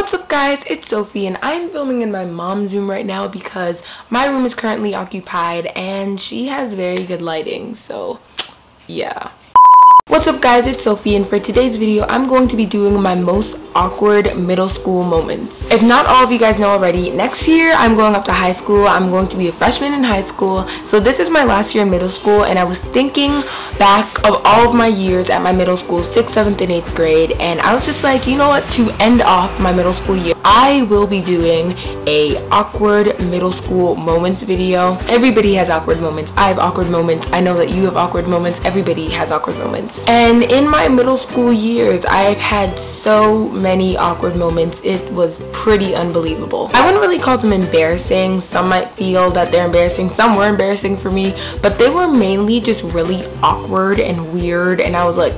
What's up guys, it's Sophie and I'm filming in my mom's room right now because my room is currently occupied and she has very good lighting, so yeah. What's up guys, it's Sophie and for today's video I'm going to be doing my most awkward middle school moments. If not all of you guys know already, next year I'm going up to high school. I'm going to be a freshman in high school, so this is my last year in middle school, and I was thinking back of all of my years at my middle school, 6th, 7th, and 8th grade, and I was just like, you know what, to end off my middle school year I will be doing a awkward middle school moments video. Everybody has awkward moments. I have awkward moments. I know that you have awkward moments. Everybody has awkward moments. And in my middle school years, I've had so many awkward moments. It was pretty unbelievable. I wouldn't really call them embarrassing. Some might feel that they're embarrassing. Some were embarrassing for me, but they were mainly just really awkward and weird, and I was like,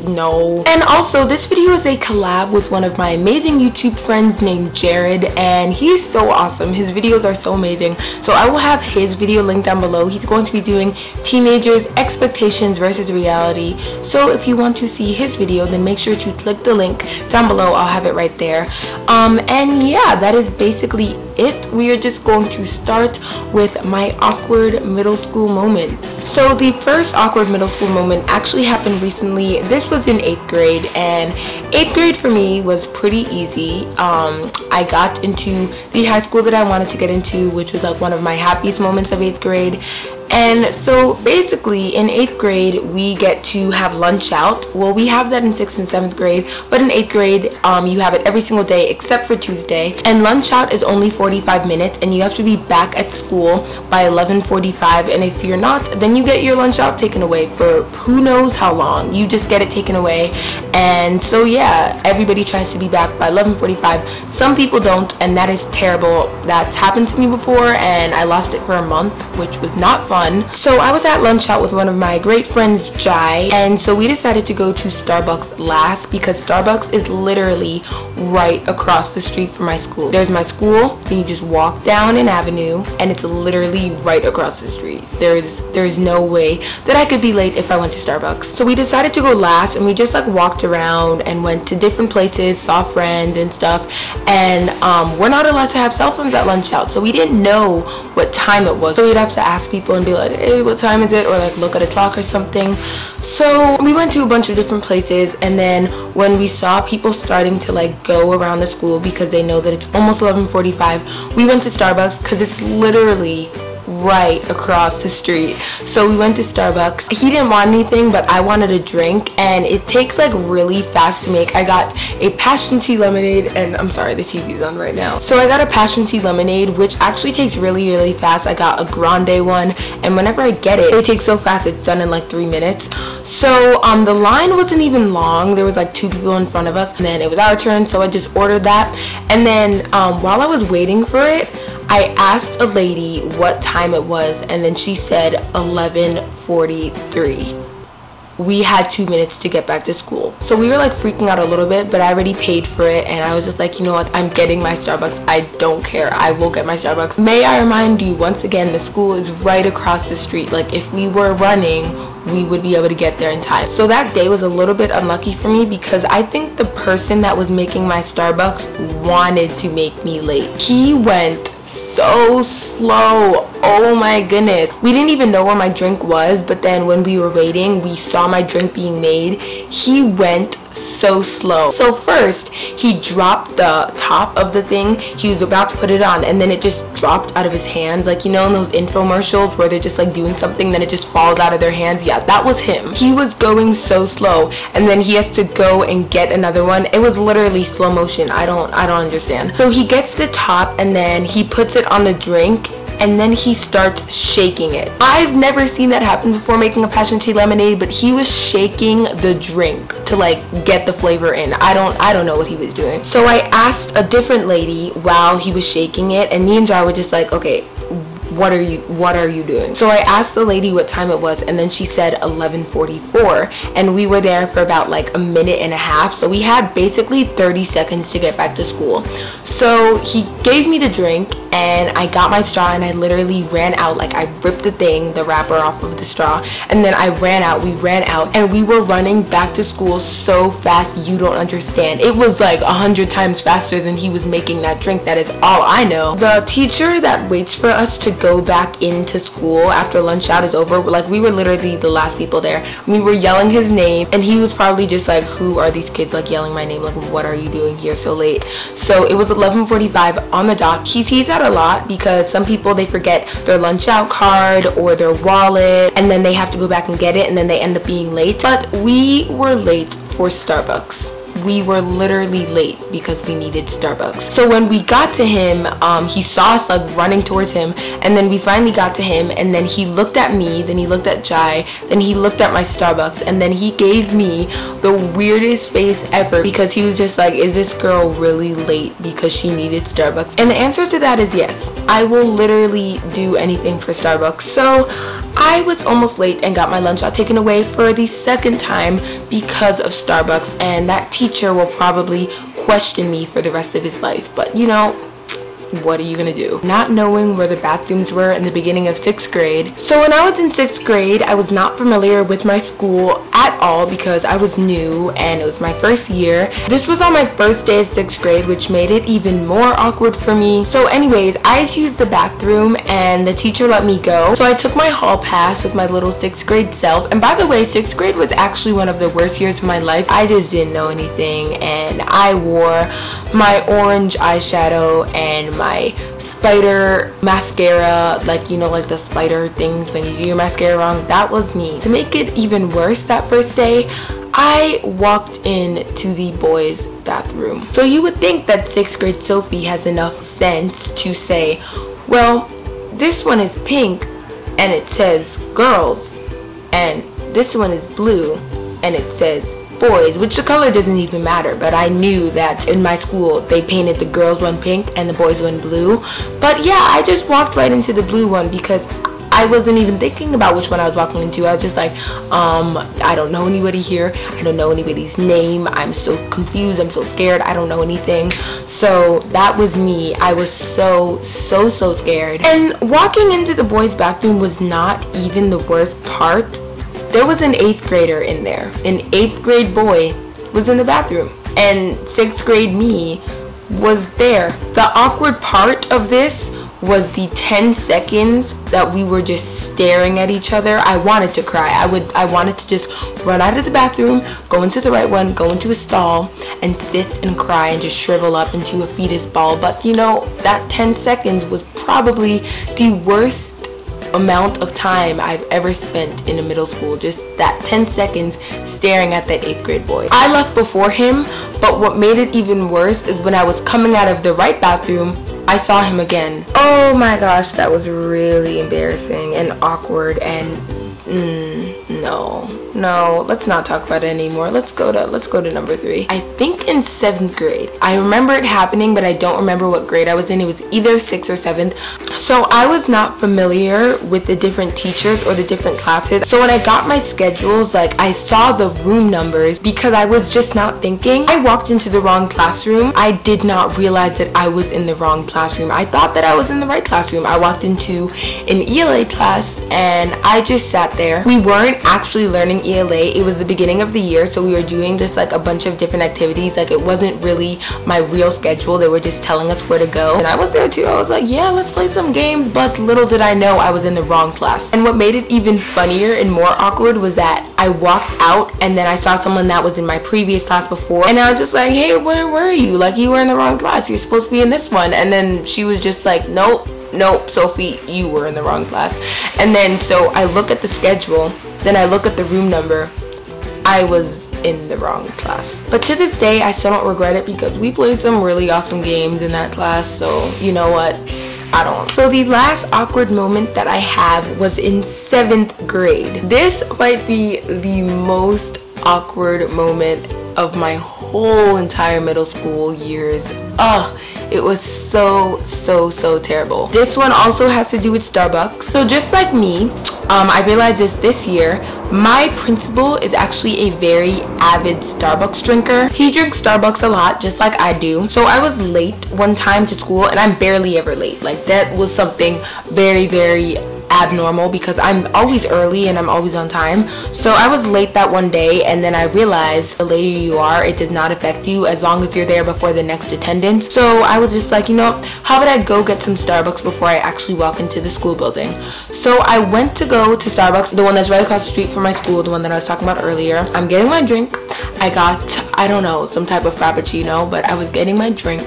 no. And also, this video is a collab with one of my amazing YouTube friends named Jared, and he's so awesome. His videos are so amazing, so I will have his video linked down below. He's going to be doing teenagers expectations versus reality, so if you want to see his video, then make sure to click the link down below. I'll have it right there. And yeah, that is basically it. We are just going to start with my awkward middle school moments. So the first awkward middle school moment actually happened recently. This was in 8th grade, and 8th grade for me was pretty easy. I got into the high school that I wanted to get into, which was like one of my happiest moments of 8th grade. And so basically in 8th grade we get to have lunch out. Well, we have that in 6th and 7th grade, but in 8th grade you have it every single day except for Tuesday. And lunch out is only 45 minutes and you have to be back at school by 11:45, and if you're not, then you get your lunch out taken away for who knows how long. You just get it taken away. And so yeah, everybody tries to be back by 11:45. Some people don't, and that is terrible. That's happened to me before and I lost it for a month, which was not fun. So I was at lunch out with one of my great friends, Jai, and so we decided to go to Starbucks last because Starbucks is literally right across the street from my school. There's my school, then you just walk down an avenue and it's literally right across the street. There's no way that I could be late if I went to Starbucks. So we decided to go last and we just like walked around and went to different places, saw friends and stuff, and we're not allowed to have cell phones at lunch out, so we didn't know what time it was. So we'd have to ask people and be like, hey, what time is it, or like look at a clock or something. So we went to a bunch of different places, and then when we saw people starting to like go around the school because they know that it's almost 11:45, we went to Starbucks because it's literally right across the street. So we went to Starbucks. He didn't want anything, but I wanted a drink, and it takes like really fast to make. I got a passion tea lemonade, and I'm sorry, the TV's on right now. So I got a passion tea lemonade, which actually takes really fast. I got a grande one, and whenever I get it, it takes so fast. It's done in like 3 minutes. So the line wasn't even long. There was like 2 people in front of us, and then it was our turn, so I just ordered that. And then while I was waiting for it, I asked a lady what time it was, and then she said 11:43. We had 2 minutes to get back to school. So we were like freaking out a little bit, but I already paid for it, and I was just like, you know what, I'm getting my Starbucks. I don't care. I will get my Starbucks. May I remind you once again, the school is right across the street. Like if we were running, we would be able to get there in time. So that day was a little bit unlucky for me because I think the person that was making my Starbucks wanted to make me late. He went so slow. Oh my goodness. We didn't even know where my drink was, but then when we were waiting, we saw my drink being made. He went so slow. So first, he dropped the top of the thing. He was about to put it on, and then it just dropped out of his hands. Like, you know, in those infomercials where they're just like doing something, then it just falls out of their hands. Yeah, that was him. He was going so slow, and then he has to go and get another one. It was literally slow motion. I don't understand. So he gets the top, and then he puts it on the drink, and then he starts shaking it. I've never seen that happen before making a passion tea lemonade, but he was shaking the drink to like get the flavor in. I don't know what he was doing. So I asked a different lady while he was shaking it, and me and Jar were just like, okay, what are you doing? So I asked the lady what time it was, and then she said 11:44, and we were there for about like a minute and a half, so we had basically 30 seconds to get back to school. So he gave me the drink, and I got my straw, and I literally ran out. Like, I ripped the wrapper off of the straw, and then I ran out. We ran out, and we were running back to school so fast you don't understand. It was like 100 times faster than he was making that drink. That is all I know. The teacher that waits for us to go back into school after lunch out is over, like, we were literally the last people there. We were yelling his name, and he was probably just like, who are these kids, like, yelling my name? Like, what are you doing here so late? So it was 11:45 on the dot. He sees that a lot because some people, they forget their lunch out card or their wallet, and then they have to go back and get it, and then they end up being late. But we were late for Starbucks. We were literally late because we needed Starbucks. So when we got to him, he saw us like running towards him, and then we finally got to him, and then he looked at me, then he looked at Jai, then he looked at my Starbucks, and then he gave me the weirdest face ever because he was just like, is this girl really late because she needed Starbucks? And the answer to that is yes. I will literally do anything for Starbucks. So I was almost late and got my lunch out taken away for the second time because of Starbucks, and that teacher will probably question me for the rest of his life. But you know, what are you gonna do? Not knowing where the bathrooms were in the beginning of 6th grade. So when I was in 6th grade, I was not familiar with my school at all because I was new and it was my first year. This was on my first day of 6th grade, which made it even more awkward for me. So anyways, I used the bathroom and the teacher let me go. So I took my hall pass with my little 6th grade self. And by the way, 6th grade was actually one of the worst years of my life. I just didn't know anything, and I wore my orange eyeshadow and my spider mascara, like, you know, like the spider things when you do your mascara wrong. That was me. To make it even worse, that first day I walked into the boys' bathroom. So you would think that 6th grade Sophie has enough sense to say, well, this one is pink and it says girls, and this one is blue and it says boys, which the color doesn't even matter. But I knew that in my school they painted the girls one pink and the boys one blue. But yeah, I just walked right into the blue one because I wasn't even thinking about which one I was walking into. I was just like, I don't know anybody here. I don't know anybody's name. I'm so confused. I'm so scared. I don't know anything. So that was me. I was so scared. And walking into the boys' bathroom was not even the worst part. There was an 8th grader in there. An 8th grade boy was in the bathroom, and 6th grade me was there. The awkward part of this was the 10 seconds that we were just staring at each other. I wanted to cry. I wanted to just run out of the bathroom, go into the right one, go into a stall, and sit and cry and just shrivel up into a fetus ball. But you know, that 10 seconds was probably the worst amount of time I've ever spent in a middle school. Just that 10 seconds staring at that 8th grade boy. I left before him, but what made it even worse is when I was coming out of the right bathroom, I saw him again. Oh my gosh, that was really embarrassing and awkward, and no, let's not talk about it anymore. Let's go to number 3. I think in 7th grade. I remember it happening, but I don't remember what grade I was in. It was either 6th or 7th. So I was not familiar with the different teachers or the different classes. So when I got my schedules, like, I saw the room numbers because I was just not thinking. I walked into the wrong classroom. I did not realize that I was in the wrong classroom. I thought that I was in the right classroom. I walked into an ELA class and I just sat there. We weren't actually learning ELA. It was the beginning of the year, so we were doing just like a bunch of different activities. Like, it wasn't really my real schedule. They were just telling us where to go, and I was there too. I was like, yeah, let's play some games. But little did I know I was in the wrong class. And what made it even funnier and more awkward was that I walked out and then I saw someone that was in my previous class before, and I was just like, hey, where were you? Like, you were in the wrong class. You're supposed to be in this one. And then she was just like, nope, Sophie, you were in the wrong class. And then so I look at the schedule, then I look at the room number. I was in the wrong class. But to this day, I still don't regret it because we played some really awesome games in that class. So you know what? I don't. So the last awkward moment that I have was in 7th grade. This might be the most awkward moment of my whole entire middle school years. Ugh, it was so terrible. This one also has to do with Starbucks. So just like me, I realized this year, my principal is actually a very avid Starbucks drinker. He drinks Starbucks a lot, just like I do. So I was late one time to school, and I'm barely ever late. Like, that was something very abnormal because I'm always early and I'm always on time. So I was late that one day, and then I realized the later you are, it does not affect you as long as you're there before the next attendance. So I was just like, you know, how about I go get some Starbucks before I actually walk into the school building? So I went to go to Starbucks, the one that's right across the street from my school, the one that I was talking about earlier. I'm getting my drink. I got, I don't know, some type of frappuccino, but I was getting my drink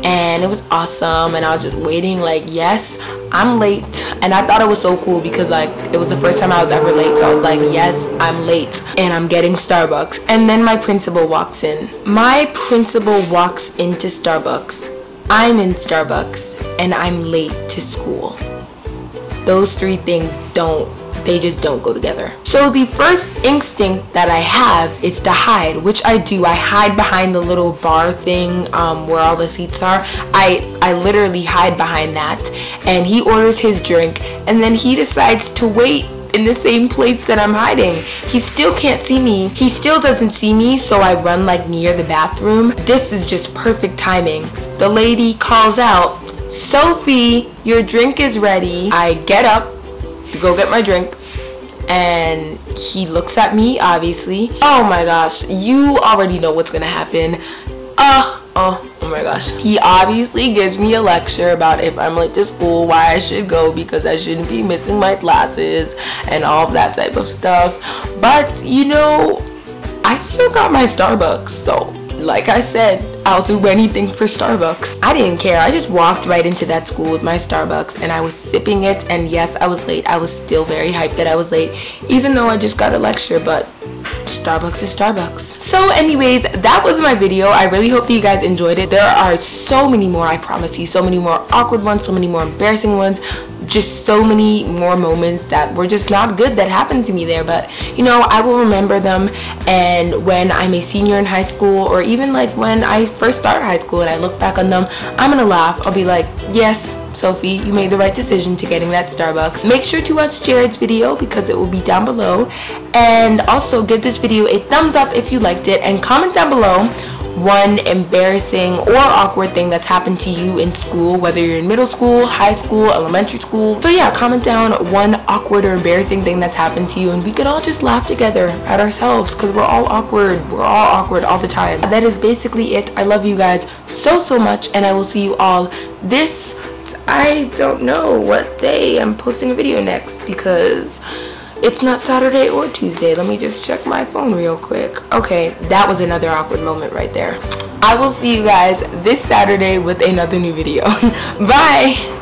and it was awesome, and I was just waiting like, yes, I'm late. And I thought it was so cool because like it was the first time I was ever late, so I was like, yes, I'm late and I'm getting Starbucks. And then my principal walks in. My principal walks into Starbucks. I'm in Starbucks and I'm late to school. Those three things they just don't go together. So the first instinct that I have is to hide, which I do. I hide behind the little bar thing where all the seats are. I literally hide behind that, and he orders his drink, and then he decides to wait in the same place that I'm hiding. He still can't see me. He still doesn't see me, so I run like near the bathroom. This is just perfect timing. The lady calls out, "Sophie, your drink is ready." I get up to go get my drink, and he looks at me, obviously. Oh my gosh, you already know what's gonna happen. Oh my gosh. He obviously gives me a lecture about if I'm late to school, why I should go because I shouldn't be missing my classes and all of that type of stuff. But you know, I still got my Starbucks, so like I said, I'll do anything for Starbucks. I didn't care. I just walked right into that school with my Starbucks and I was sipping it, and yes, I was late. I was still very hyped that I was late, even though I just got a lecture, but Starbucks is Starbucks. So anyways, that was my video. I really hope that you guys enjoyed it. There are so many more, I promise you, so many more awkward ones, so many more embarrassing ones, just so many more moments that were just not good that happened to me there. But you know, I will remember them, and when I'm a senior in high school, or even like when I first start high school and I look back on them, I'm gonna laugh. I'll be like, yes, Sophie, you made the right decision to getting that Starbucks. Make sure to watch Jared's video because it will be down below, and also give this video a thumbs up if you liked it, and comment down below one embarrassing or awkward thing that's happened to you in school, whether you're in middle school, high school, elementary school. So yeah, comment down one awkward or embarrassing thing that's happened to you, and we could all just laugh together at ourselves because we're all awkward. We're all awkward all the time. That is basically it. I love you guys so much, and I will see you all this, I don't know what day I'm posting a video next because it's not Saturday or Tuesday. Let me just check my phone real quick. Okay, that was another awkward moment right there. I will see you guys this Saturday with another new video. Bye!